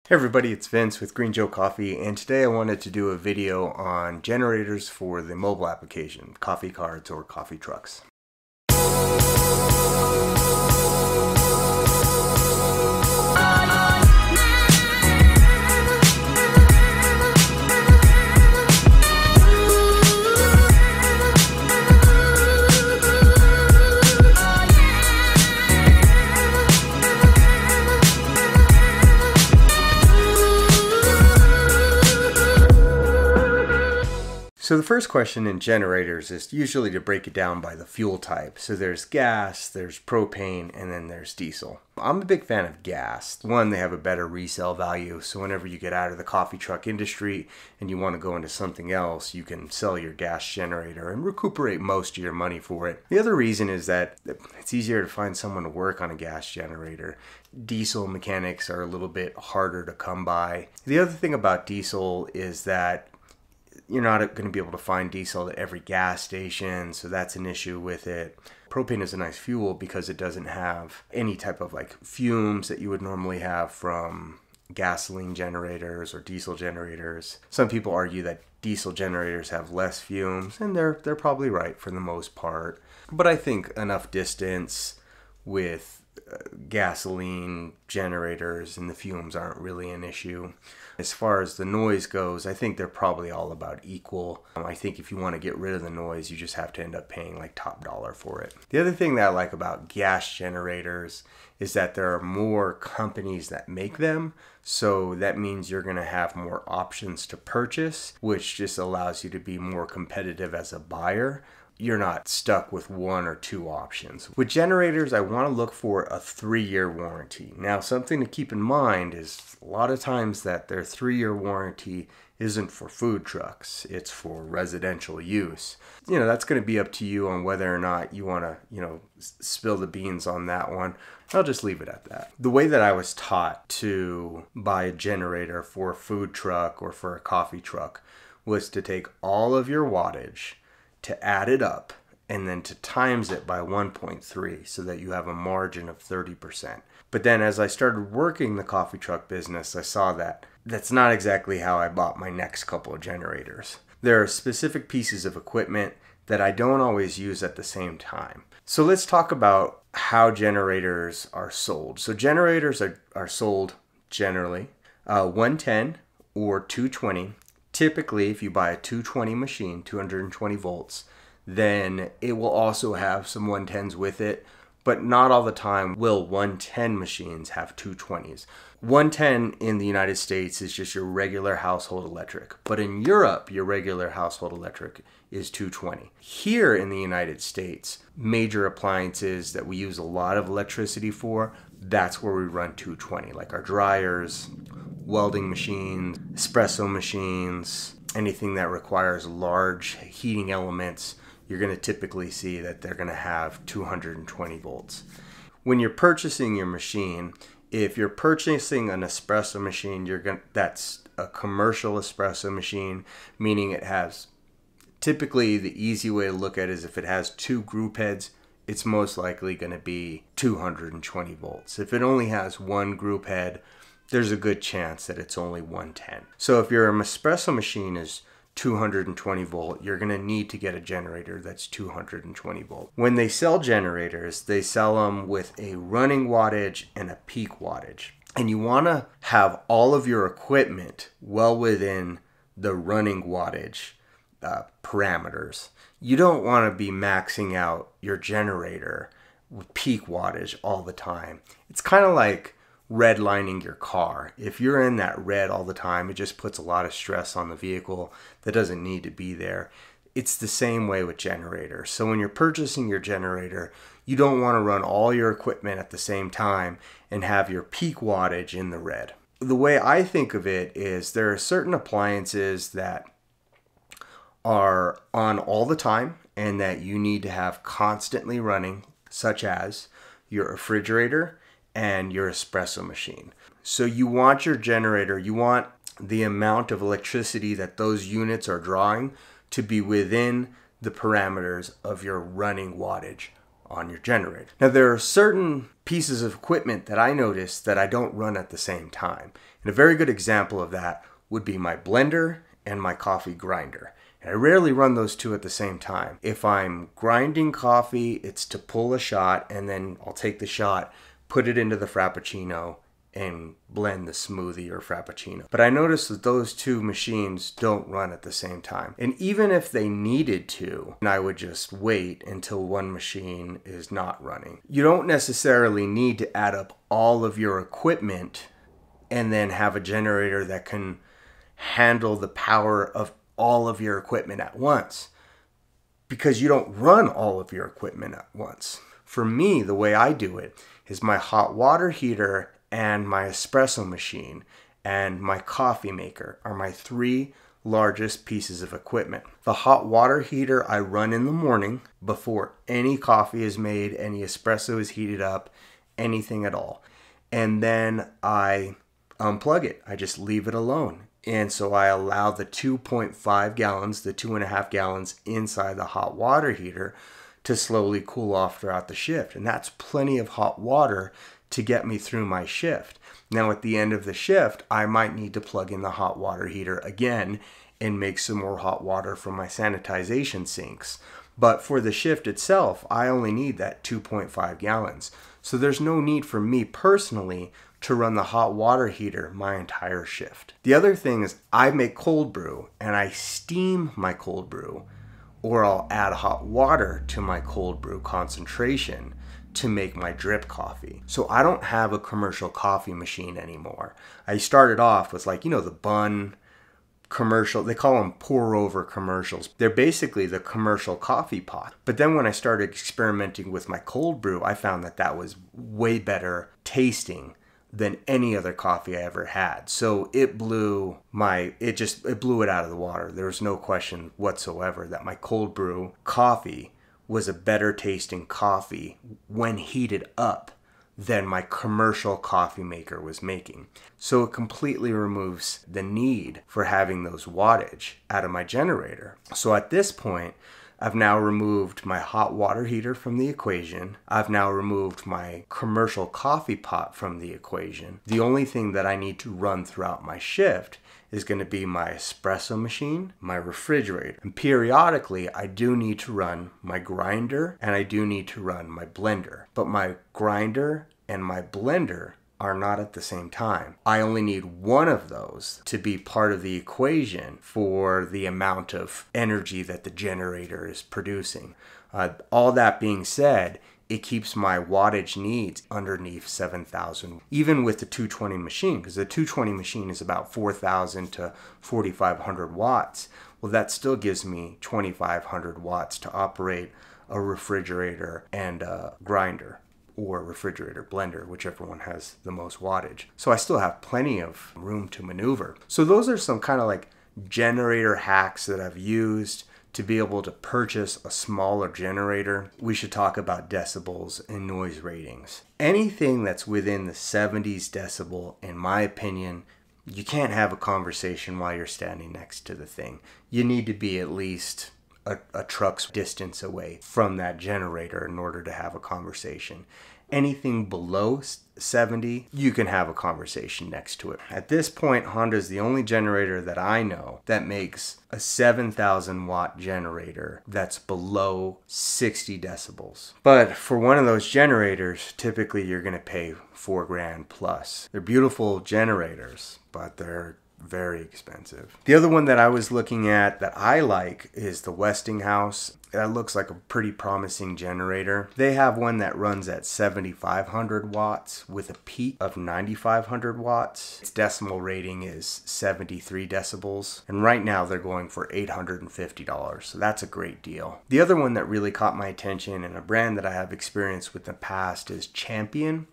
Hey everybody, it's Vince with Green Joe Coffee, and today I wanted to do a video on generators for the mobile application, coffee carts or coffee trucks. So the first question in generators is usually to break it down by the fuel type. So there's gas, there's propane, and then there's diesel. I'm a big fan of gas. One, they have a better resale value. So whenever you get out of the coffee truck industry and you want to go into something else, you can sell your gas generator and recuperate most of your money for it. The other reason is that it's easier to find someone to work on a gas generator. Diesel mechanics are a little bit harder to come by. The other thing about diesel is that you're not going to be able to find diesel at every gas station, so that's an issue with it. Propane is a nice fuel because it doesn't have any type of like fumes that you would normally have from gasoline generators or diesel generators. Some people argue that diesel generators have less fumes, and they're probably right for the most part. But I think enough distance with gasoline generators and the fumes aren't really an issue. As far as the noise goes, I think they're probably all about equal. I think if you want to get rid of the noise, you just have to end up paying like top dollar for it. The other thing that I like about gas generators is that there are more companies that make them. So that means you're going to have more options to purchase, which just allows you to be more competitive as a buyer. You're not stuck with one or two options. With generators, I want to look for a 3-year warranty. Now, something to keep in mind is a lot of times that their 3-year warranty isn't for food trucks. It's for residential use. That's going to be up to you on whether or not you want to, spill the beans on that one. I'll just leave it at that. The way that I was taught to buy a generator for a food truck or for a coffee truck was to take all of your wattage, to add it up, and then to times it by 1.3 so that you have a margin of 30%. But then as I started working the coffee truck business, I saw that that's not exactly how I bought my next couple of generators. There are specific pieces of equipment that I don't always use at the same time. So let's talk about how generators are sold. So generators are sold generally 110 or 220. Typically, if you buy a 220 machine, 220 volts, then it will also have some 110s with it, but not all the time will 110 machines have 220s. 110 in the United States is just your regular household electric, but in Europe, your regular household electric is 220. Here in the United States, major appliances that we use a lot of electricity for, that's where we run 220, like our dryers, welding machines, espresso machines, anything that requires large heating elements, you're going to typically see that they're going to have 220 volts. When you're purchasing your machine, if you're purchasing an espresso machine, that's a commercial espresso machine, meaning it has, typically the easy way to look at it is if it has 2 group heads, it's most likely going to be 220 volts. If it only has 1 group head, there's a good chance that it's only 110. So if your espresso machine is 220 volt, you're going to need to get a generator that's 220 volt. When they sell generators, they sell them with a running wattage and a peak wattage. And you want to have all of your equipment well within the running wattage parameters. You don't want to be maxing out your generator with peak wattage all the time. It's kind of like redlining your car. If you're in that red all the time, it just puts a lot of stress on the vehicle that doesn't need to be there. It's the same way with generators. So when you're purchasing your generator, you don't want to run all your equipment at the same time and have your peak wattage in the red. The way I think of it is there are certain appliances that are on all the time and that you need to have constantly running, such as your refrigerator and your espresso machine. So you want your generator, you want the amount of electricity that those units are drawing to be within the parameters of your running wattage on your generator. Now there are certain pieces of equipment that I notice that I don't run at the same time. And a very good example of that would be my blender and my coffee grinder. And I rarely run those two at the same time. If I'm grinding coffee, it's to pull a shot, and then I'll take the shot, put it into the Frappuccino, and blend the smoothie or Frappuccino. But I noticed that those two machines don't run at the same time. And even if they needed to, I would just wait until one machine is not running. You don't necessarily need to add up all of your equipment and then have a generator that can handle the power of all of your equipment at once, because you don't run all of your equipment at once. For me, the way I do it is my hot water heater and my espresso machine and my coffee maker are my three largest pieces of equipment. The hot water heater I run in the morning before any coffee is made, any espresso is heated up, anything at all. And then I unplug it. I just leave it alone. And so I allow the 2.5 gallons, the 2.5 gallons inside the hot water heater to slowly cool off throughout the shift. And that's plenty of hot water to get me through my shift. Now at the end of the shift, I might need to plug in the hot water heater again and make some more hot water from my sanitization sinks. But for the shift itself, I only need that 2.5 gallons. So there's no need for me personally to run the hot water heater my entire shift. The other thing is I make cold brew and I steam my cold brew, or I'll add hot water to my cold brew concentration to make my drip coffee. So I don't have a commercial coffee machine anymore. I started off with, like, the Bun commercial, they call them pour over commercials. They're basically the commercial coffee pot. But then when I started experimenting with my cold brew, I found that that was way better tasting than any other coffee I ever had. So it blew it out of the water. There was no question whatsoever that my cold brew coffee was a better tasting coffee when heated up than my commercial coffee maker was making. So it completely removes the need for having those wattage out of my generator. So at this point, I've now removed my hot water heater from the equation. I've now removed my commercial coffee pot from the equation. The only thing that I need to run throughout my shift is going to be my espresso machine, my refrigerator. And periodically, I do need to run my grinder and I do need to run my blender. But my grinder and my blender are not at the same time. I only need one of those to be part of the equation for the amount of energy that the generator is producing. All that being said, it keeps my wattage needs underneath 7,000, even with the 220 machine, because the 220 machine is about 4,000 to 4,500 watts. Well, that still gives me 2,500 watts to operate a refrigerator and a grinder, or refrigerator blender, whichever one has the most wattage. So I still have plenty of room to maneuver. So those are some kind of like generator hacks that I've used to be able to purchase a smaller generator. We should talk about decibels and noise ratings. Anything that's within the 70s decibel, in my opinion, you can't have a conversation while you're standing next to the thing. You need to be at least a truck's distance away from that generator in order to have a conversation. Anything below 70, you can have a conversation next to it. At this point, Honda's the only generator that I know that makes a 7,000 watt generator that's below 60 decibels. But for one of those generators, typically you're going to pay $4,000 plus. They're beautiful generators, but they're very expensive. The other one that I was looking at that I like is the Westinghouse. That looks like a pretty promising generator. They have one that runs at 7,500 watts with a peak of 9,500 watts. Its decimal rating is 73 decibels. And right now they're going for $850. So that's a great deal. The other one that really caught my attention, and a brand that I have experience with in the past, is Champion.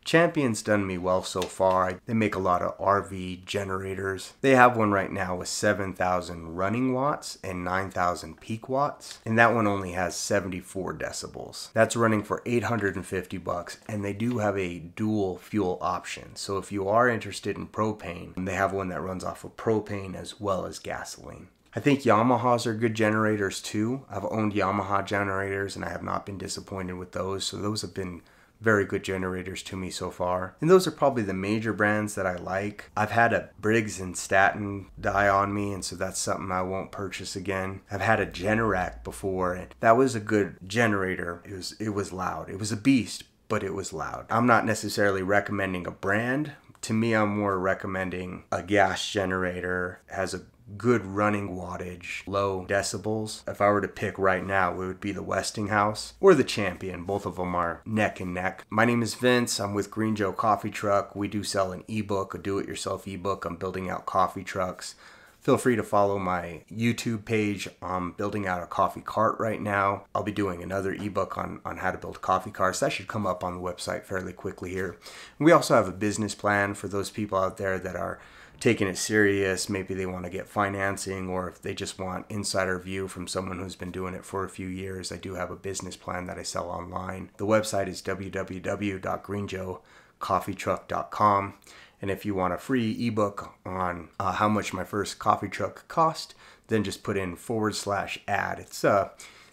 Champion's done me well so far. They make a lot of RV generators. They have one right now with 7,000 running watts and 9,000 peak watts. And that one only has 74 decibels. That's running for $850, and they do have a dual fuel option. So if you are interested in propane, they have one that runs off of propane as well as gasoline. I think Yamahas are good generators too. I've owned Yamaha generators and I have not been disappointed with those. So those have been very good generators to me so far. And those are probably the major brands that I like. I've had a Briggs & Stratton die on me, and so that's something I won't purchase again. I've had a Generac before, and that was a good generator. It was loud. It was a beast, but it was loud. I'm not necessarily recommending a brand. To me, I'm more recommending a gas generator, has a good running wattage, low decibels. If I were to pick right now, it would be the Westinghouse or the Champion. Both of them are neck and neck. My name is Vince. I'm with Green Joe Coffee Truck. We do sell an ebook, a do-it-yourself ebook on building out coffee trucks. Feel free to follow my YouTube page. I'm building out a coffee cart right now. I'll be doing another ebook on how to build coffee carts. That should come up on the website fairly quickly here. We also have a business plan for those people out there that are taking it serious. Maybe they want to get financing, or if they just want insider view from someone who's been doing it for a few years. I do have a business plan that I sell online. The website is www.greenjoecoffeetruck.com. And if you want a free ebook on how much my first coffee truck cost, then just put in /ad.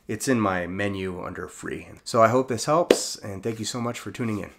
It's in my menu under free. So I hope this helps, and thank you so much for tuning in.